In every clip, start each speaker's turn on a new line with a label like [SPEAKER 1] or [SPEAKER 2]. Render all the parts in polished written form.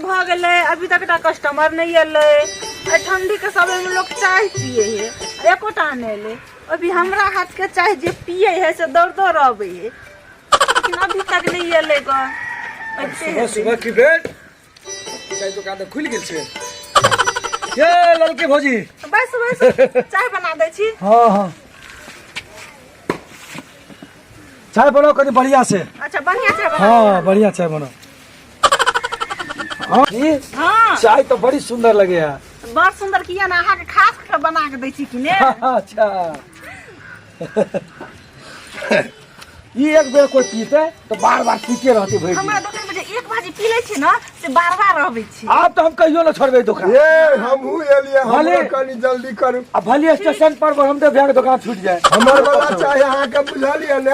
[SPEAKER 1] भ गेले अभी तक कस्टमर नहीं अले। ठंडी के समय में लोग चाय पिए है एकोटा नहीं ले। अभी हमरा हाथ के चाय जे पिए है से दौड़ दौड़ आवे है लेकिन अभी तक नहीं अले ग।
[SPEAKER 2] सुबह सुबह की बेट चाय दुकान खुल गेल छे। ये लड़के भौजी
[SPEAKER 1] बस बस चाय बना दे छी।
[SPEAKER 2] हां हां चाय बनाओ कनी बढ़िया से।
[SPEAKER 1] अच्छा बढ़िया चाय बना।
[SPEAKER 2] हाँ बढ़िया चाय बनाओ। हाँ चाय तो बड़ी सुंदर लगे है।
[SPEAKER 1] बहुत सुंदर किया ना अहा के खास के बना के दै छी कि ने।
[SPEAKER 2] अच्छा ये एक बेर कोई पीते तो बार बार पीते रहते भाई।
[SPEAKER 1] हमरा दुकान में जे एक बाजी पी ले छी ना से बार बार रहबै छी।
[SPEAKER 2] आप तो हम कहियो ना छोड़बे दुकान।
[SPEAKER 3] ये हमहू एलिए हमरे कनी जल्दी करू।
[SPEAKER 2] अब भले स्टेशन पर हम दे भैया दुकान छूट जाए।
[SPEAKER 3] हमर वाला चाय अहाँ के बुझलिए ने।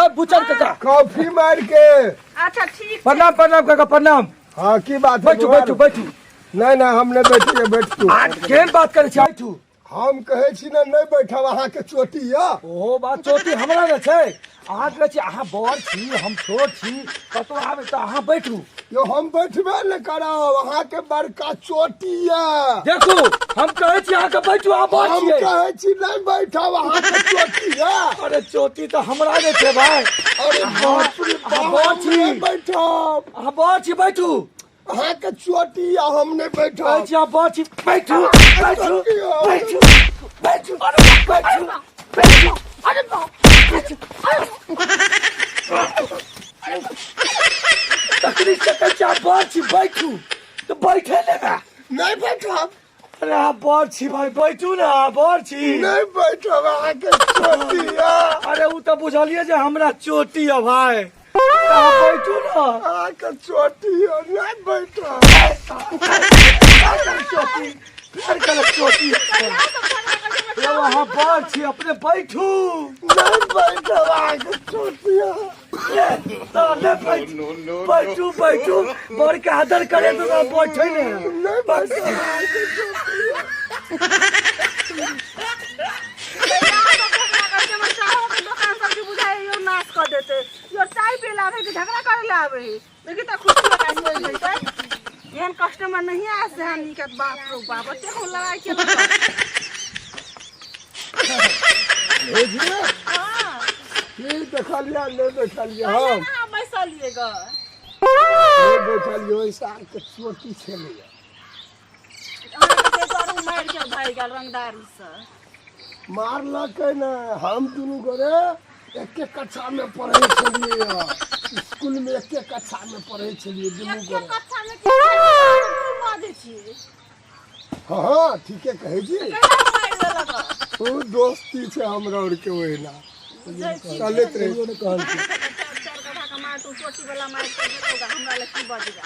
[SPEAKER 2] अब बुचन काका
[SPEAKER 3] कॉफी मार के।
[SPEAKER 1] अच्छा ठीक।
[SPEAKER 2] प्रणाम प्रणाम काका प्रणाम।
[SPEAKER 3] हाँ की बात है?
[SPEAKER 2] बैठू बैठू बैठू।
[SPEAKER 3] नहीं नहीं हम नहीं बैठिए बैठ तू।
[SPEAKER 2] आज केन बात करे छी बैठू।
[SPEAKER 3] हम कहे छी ना नहीं बैठब अहाँ के चोटी या।
[SPEAKER 2] ओ बात चोटी हमरा न छै। अहाँ कहै छी अहाँ बड़ छी हम छोट छी कतो आबे त अहाँ बैठू।
[SPEAKER 3] यो हम बैठबे न करब अहाँ के बड़का चोटी या।
[SPEAKER 2] देखू हम कहै छी अहाँ के बैठू अहाँ बड़ छी।
[SPEAKER 3] हम कहै छी नहीं बैठब अहाँ के चोटी या।
[SPEAKER 2] अरे चोटी तो हमरा ने छै भाई।
[SPEAKER 3] अरे बाप रे
[SPEAKER 2] अहाँ बड़ छी
[SPEAKER 3] बैठब।
[SPEAKER 2] अहाँ बड़ छी बैठू।
[SPEAKER 3] अहाँ के चोटी या हम नहीं बैठब।
[SPEAKER 2] कहै छी अहाँ बड़ छी बैठू बैठू बैठू बैठू अरे बैठू बैठू अरे तकलीफ से कहै छी अहाँ बड़ छी बैठू तो बैठे लेगा।
[SPEAKER 3] नहीं बैठब।
[SPEAKER 2] अरे आप बड़ छी भाई बैठू ना बड़ छी।
[SPEAKER 3] नहीं बैठब अहाँ के चोटी या।
[SPEAKER 2] अरे वो तो बुझलिए जे हमरा चोटी है भाई। आप बैठू ना
[SPEAKER 3] अहाँ के चोटी या नहीं बैठब।
[SPEAKER 2] चोटी फिर गलत चोटी ये वहाँ बड़ छी अपने बैठू।
[SPEAKER 3] नहीं बैठब अहाँ के चोटी या।
[SPEAKER 2] बैठू बैठू बड़ के आदर करे तो ना बैठे ने।
[SPEAKER 3] नहीं बैठब अहाँ के चोटी या।
[SPEAKER 1] नाश कर देते यो चाय पे लावे के झगड़ा करे लावे लेकिन त खुशी का काम होई जैसे एहन कस्टमर नहीं आ से हानि के बाप रो बाप ते हो लड़ाई के
[SPEAKER 3] ए जी
[SPEAKER 1] हां
[SPEAKER 3] की देखलिया नहीं देखलिया हम
[SPEAKER 1] हां बैसलिए ग
[SPEAKER 3] नहीं बैठलियो ऐसा के चोटी छले
[SPEAKER 1] अहाँ के करू मार के भाई गल रंगदारी से
[SPEAKER 3] मारलक ना। हम दुनू गोरे एक कक्षा में पढ़े छलिए स्कूल में एक कक्षा में पढ़े छलिए दुनू गोरे।
[SPEAKER 1] एक कक्षा में की बात छी।
[SPEAKER 3] हाँ ठीक है कहे जी वो दोस्ती छे हमरा और के ओहिना चलत रहियो ने कहल छी।
[SPEAKER 1] चार गधा का मार तू चोटी वाला मार के हमरा ले की बज जा।